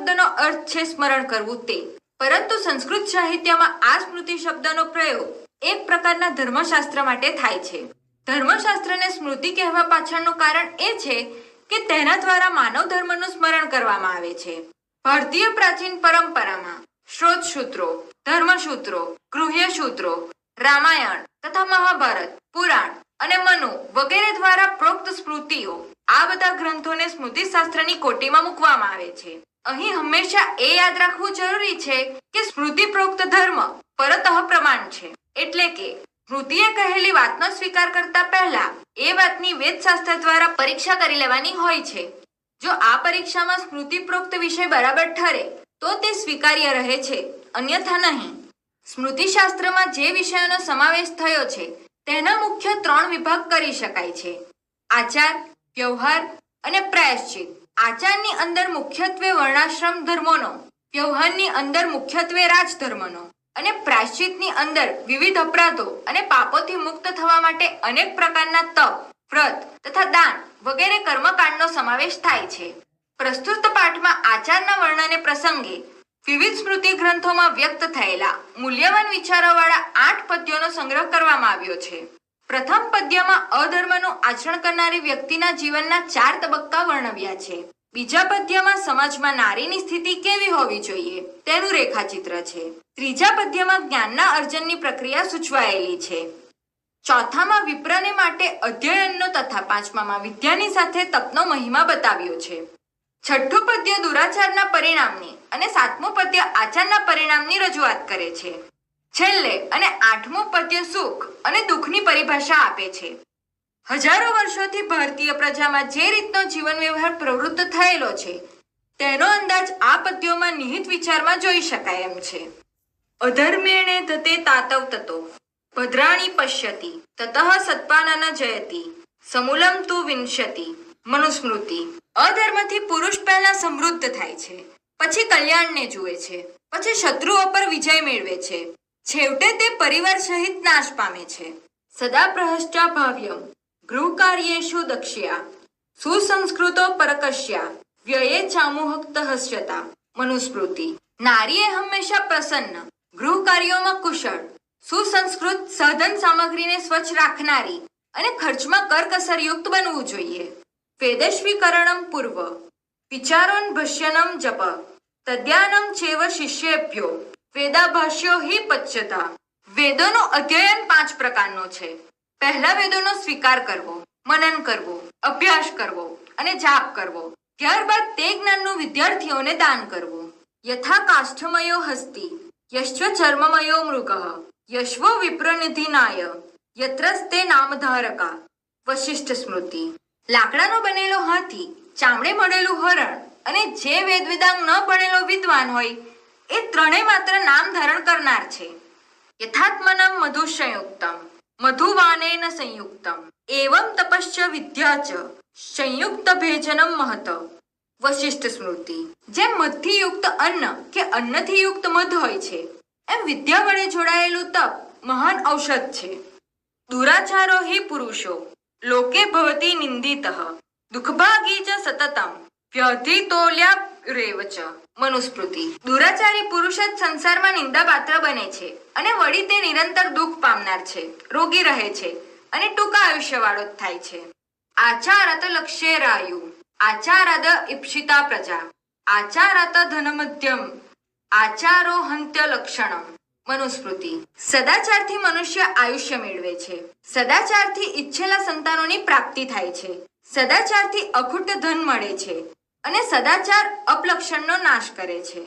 શબ્દનો અર્થ છે સ્મરણ કરવું તે, પરંતુ સંસ્કૃત સાહિત્યમાં આ સ્મૃતિ શબ્દનો પ્રયોગ એક પ્રકારના ધર્મશાસ્ત્ર માટે થાય છે. ધર્મશાસ્ત્રને સ્મૃતિ કહેવા પાછળનું કારણ એ છે કે તેના દ્વારા માનવ ધર્મનું સ્મરણ કરવામાં આવે છે. ભારતીય પ્રાચીન પરંપરામાં શ્રોતસૂત્રો, ધર્મસૂત્રો, ગૃહ્યસૂત્રો, રામાયણ તથા મહાભારત, પુરાણ અને મનુ વગેરે દ્વારા પ્રોક્ત સ્મૃતિઓ, આ બધા ગ્રંથોને સ્મૃતિશાસ્ત્રની કોટીમાં મૂકવામાં આવે છે. અહીં હંમેશા એ યાદ રાખવું જરૂરી છે કે સ્મૃતિ પ્રોક્ત ધર્મ પરતઃ પ્રમાણ છે, એટલે કે સ્મૃતિએ કહેલી વાતનો સ્વીકાર કરતા પહેલા એ વાતની વેદશાસ્ત્ર દ્વારા પરીક્ષા કરી લેવાની હોય છે. જો આ પરીક્ષામાં સ્મૃતિ પ્રોક્ત વિષય બરાબર ઠરે તો તે સ્વીકાર્ય રહે છે, અન્યથા નહીં. સ્મૃતિશાસ્ત્રમાં જે વિષયોનો સમાવેશ થયો છે તેના મુખ્ય 3 વિભાગ કરી શકાય છે: આચાર, વ્યવહાર અને પ્રાયશ્ચિત. આચારની અંદર મુખ્યત્વે વર્ણાશ્રમ ધર્મોનો, વ્યવહારની અંદર મુખ્યત્વે રાજધર્મનો અને પ્રાયશ્ચિતની અંદર વિવિધ અપરાધો અને પાપોથી મુક્ત થવા માટે અનેક પ્રકારના તપ, વ્રત તથા દાન વગેરે કર્મકાંડનો સમાવેશ થાય છે. પ્રસ્તુત પાઠમાં આચારના વર્ણને પ્રસંગે વિવિધ સ્મૃતિ ગ્રંથોમાં વ્યક્ત થયેલા મૂલ્યવાન વિચારોવાળા 8 પદ્યોનો સંગ્રહ કરવામાં આવ્યો છે. પ્રથમ પદ્યમાં અધર્મનું આચરણ કરનારી વ્યક્તિના જીવનના 4 તબક્કા વર્ણવ્યા છે. બીજા પદ્યમાં સમાજમાં નારીની સ્થિતિ કેવી હોવી જોઈએ તેનું રેખાચિત્ર છે. ત્રીજા પદ્યમાં જ્ઞાનના અર્જનની પ્રક્રિયા સૂચવાયેલી છે. ચોથામાં વિપ્રને માટે અધ્યયનનો તથા પાંચમામાં વિદ્યાની સાથે તપનો મહિમા બતાવ્યો છે. છઠ્ઠું પદ્ય દુરાચારના પરિણામની અને 7મું પદ્ય આચારના પરિણામની રજૂઆત કરે છે. છેલ્લે અને 8મું પદ્ય સુખ અને દુઃખની પરિભાષા આપે છે. હજારો વર્ષોથી ભારતીય પ્રજામાં જે રીતનો જીવન વ્યવહાર પ્રવૃત્ત થયેલો છે તેનો અંદાજ આ પદ્યોમાં નિહિત વિચારમાં જોઈ શકાય એમ છે. અધર્મેણે ધતે તાતવ તતો ભદ્રાણી પશ્યતિ તતઃ સત્પાનન જયતિ સમૂલમ તુ વિંશતિ. મનુસ્મૃતિ. અધર્મથી પુરુષ પહેલા સમૃદ્ધ થાય છે, પછી કલ્યાણને જુએ છે, પછી શત્રુઓ પર વિજય મેળવે છે, છેવટે તે પરિવાર સહિત નાશ પામે છે. સદા પ્રહશ્ચા ભાવ્યમ ગૃહકાર્યેષુ દક્ષ્યા સુસંસ્કૃતો પરકશ્યા વ્યયે ચામુહક્ત હસ્યતા. મનુસ્મૃતિ. નારીએ હંમેશા પ્રસન્ન, ગૃહ કાર્યોમાં કુશળ, સુસંસ્કૃત, સાધન સામગ્રીને સ્વચ્છ રાખનારી અને ખર્ચમાં કરકસરયુક્ત બનવું જોઈએ. વેદસ્વીકરણમ પૂર્વ વિચારોન ભષ્યનમ જપ તદ્યાનમ ચેવ શિષ્યેભ્યો વેદાભાષ્યો હિ પચ્યતા. વેદોનું અધ્યયન 5 પ્રકારનો છે. પહેલા વેદોનો સ્વીકાર કરવો, મનન કરવું, અભ્યાસ કરવો અને જાપ કરવો. ત્યારબાદ તે જ્ઞાનનું વિદ્યાર્થીઓને દાન કરવું. યથા કાષ્ઠમયો હસ્તિ યશ્વ ચર્મમયો મૃગઃ યશ્વો વિપ્રનિધિનાય યત્રસ્તે નામધારકા. વશિષ્ઠ સ્મૃતિ. લાકડાનો બનેલો હાથી, ચામડે મળેલું હરણ અને જે વેદવિદાંગ ન ભણેલો વિદ્વાન હોય એ ત્રણેય માત્ર નામ ધારણ કરનાર છે. યથાત્મનમ મધુ સંયુક્તમ મધુવાનેન સંયુક્તમ એવં તપશ્ચ વિદ્યા ચ સંયુક્ત ભેજનમ મહત. વશિષ્ઠ સ્મૃતિ. જેમ મધથી યુક્ત અન્ન કે અન્નથી યુક્ત મધ હોય છે એમ વિદ્યા વડે જોડાયેલું તપ મહાન ઔષધ છે. દુરાચારો હિ પુરુષો લોકે ભવતી નિંદિતઃ દુઃખભાગી ચ સતતમ વ્યધિતોલ્યારેવ ચ. મનુસ્મૃતિ. દુરાચારી પુરુષ જ સંસારમાં નિંદા પાત્ર બને છે અને વળી તે નિરંતર દુઃખ પામનાર છે, રોગી રહે છે અને ટૂંકા આયુષ્યવાળો જ થાય છે. આચારત લક્ષ્યેરાયુ આચારદ ઈપ્સિતા પ્રજા આચારત ધનમધ્યમ આચારો હંત્ય લક્ષણમ. મનુસ્મૃતિ. સદાચારથી મનુષ્ય આયુષ્ય મેળવે છે, સદાચારથી ઈચ્છેલા સંતાનોની પ્રાપ્તિ થાય છે, સદાચારથી અખૂટ ધન મળે છે અને સદાચાર અપલક્ષણનો નાશ કરે છે.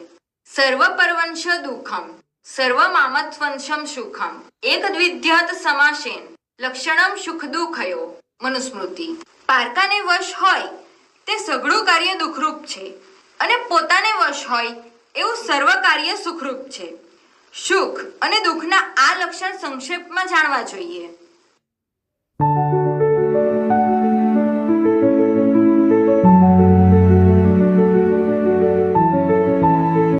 સર્વ પરવંશ દુઃખમ સર્વ મામત્વંશમ સુખમ એક દ્વિધ્યાત સમાસેન લક્ષણમ સુખ દુઃખયો. મનુસ્મૃતિ. પારકાને વશ હોય તે સઘળું કાર્ય દુઃખરૂપ છે અને પોતાને વશ હોય એવું સર્વ કાર્ય સુખરૂપ છે. સુખ અને દુઃખના આ લક્ષણ સંક્ષેપમાં જાણવા જોઈએ.